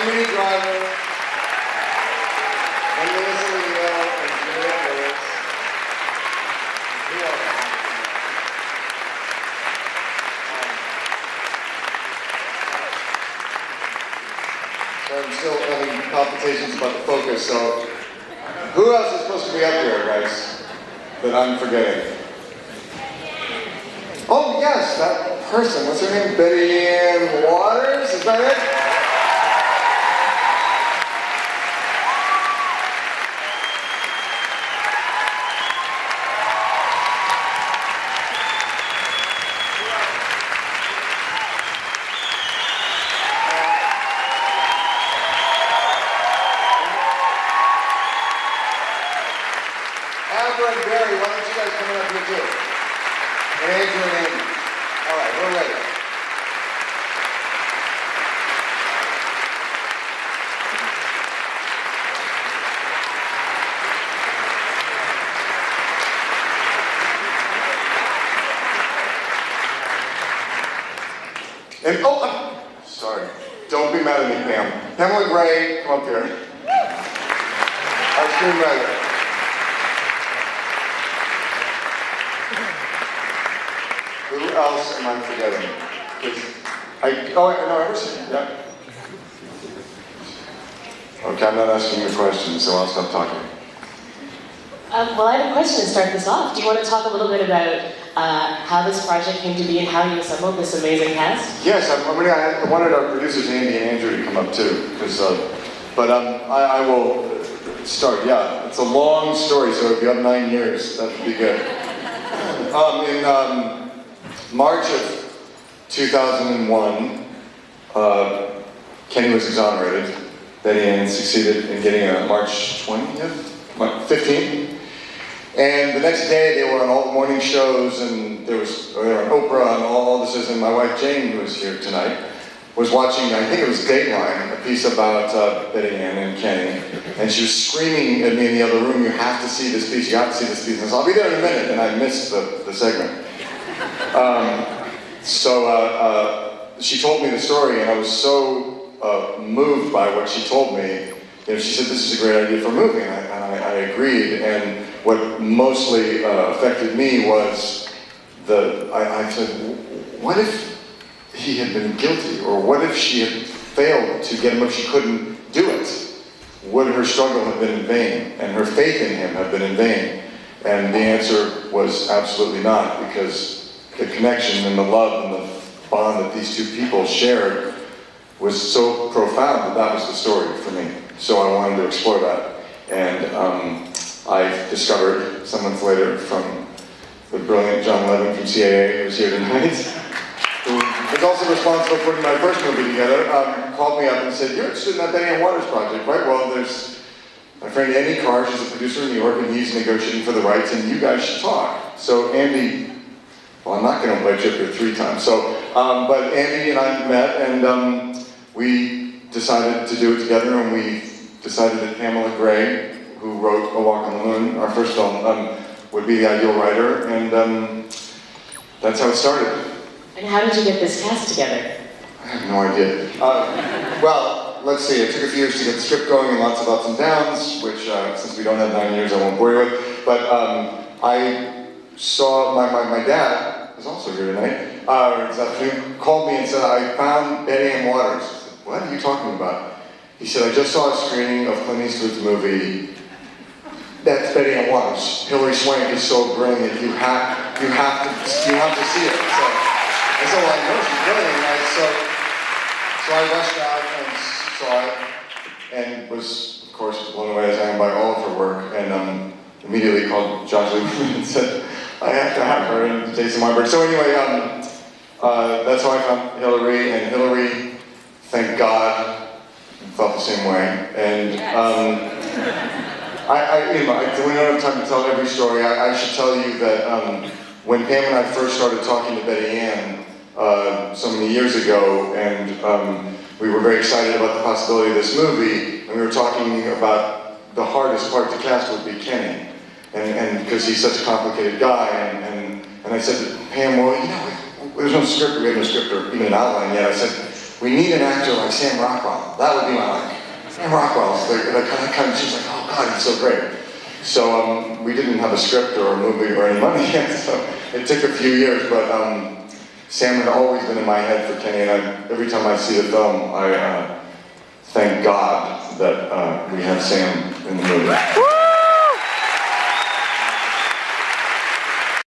Minnie Driver, and Melissa Leo, and Juliet Lewis. Who else? So I'm still having palpitations about the focus, so who else is supposed to be up here, guys, that I'm forgetting? Oh yes, that person, what's her name? Betty Ann Waters, is that it? Amber and Barry, why don't you guys come up here too? And Andrew and Amy. All right, we're ready. And oh, sorry. Don't be mad at me, Pam. Pamela Gray, come up here. Our screenwriter. Who else am I forgetting? Emerson, yeah. Okay, I'm not asking you a question, so I'll stop talking. Well, I have a question to start this off. Do you want to talk a little bit about how this project came to be and how you assembled this amazing cast? Yes, I wanted our producers, Andy and Andrew, to come up too, I will start. Yeah, it's a long story, so if you have 9 years, that would be good. In March of 2001, Kenny was exonerated. Betty Ann succeeded in getting a March 15th. And the next day they were on all the morning shows, and they were on Oprah and all this. And my wife Jane, who is here tonight, was watching, I think it was Dateline, a piece about Betty Ann and Kenny. And she was screaming at me in the other room, "You have to see this piece, you have to see this piece." And I said, "I'll be there in a minute," and I missed the segment. She told me the story, and I was so moved by what she told me. You know, she said, "This is a great idea for a movie," and I agreed. And what mostly affected me was I said, what if he had been guilty, or what if she had failed to get him if she couldn't do it? Would her struggle have been in vain, and her faith in him have been in vain? And the answer was absolutely not, because the connection and the love and the bond that these two people shared was so profound that was the story for me. So I wanted to explore that. And I discovered some months later from the brilliant John Levin from CAA, who's here tonight, who was also responsible for putting my first movie together, called me up and said, "You're interested in that Betty Ann Waters project, right? Well, there's my friend Andy Carr, she's a producer in New York, and he's negotiating for the rights, and you guys should talk." So Andy, well, I'm not going to invite you up here 3 times. But Andy and I met, and we decided to do it together, and we decided that Pamela Gray, who wrote A Walk on the Moon, our first film, would be the ideal writer, and that's how it started. And how did you get this cast together? I have no idea. Well, let's see, it took a few years to get the script going and lots of ups and downs, which since we don't have 9 years, I won't bore you with. But I saw my dad, who's also here tonight, this afternoon, called me and said, "I found Betty Ann Waters." I said, "What are you talking about?" He said, "I just saw a screening of Clint Eastwood's movie. That's Betty Ann Waters. Hilary Swank is so brilliant. You have to see it." So I said, "Well, I know she's brilliant." So I rushed out and saw it, and was, of course, blown away as I am by all of her work, and immediately called Josh Lieberman and said, "I have to have her," and Jason Marberg. So anyway, that's how I found Hilary, and Hilary, thank God, felt the same way. And we don't have time to tell every story. I should tell you that when Pam and I first started talking to Betty Ann so many years ago, and we were very excited about the possibility of this movie, and we were talking about the hardest part to cast would be Kenny, and because he's such a complicated guy, and I said to Pam, "Well, you know, there's no script, we have no script or even an outline yet." I said, we need an actor like Sam Rockwell. That would be my like. Sam Rockwell's the kind of, she's like, oh God, he's so great. So we didn't have a script or a movie or any money yet, so it took a few years, but Sam had always been in my head for Kenny, and every time I see the film, I thank God that we have Sam in the movie.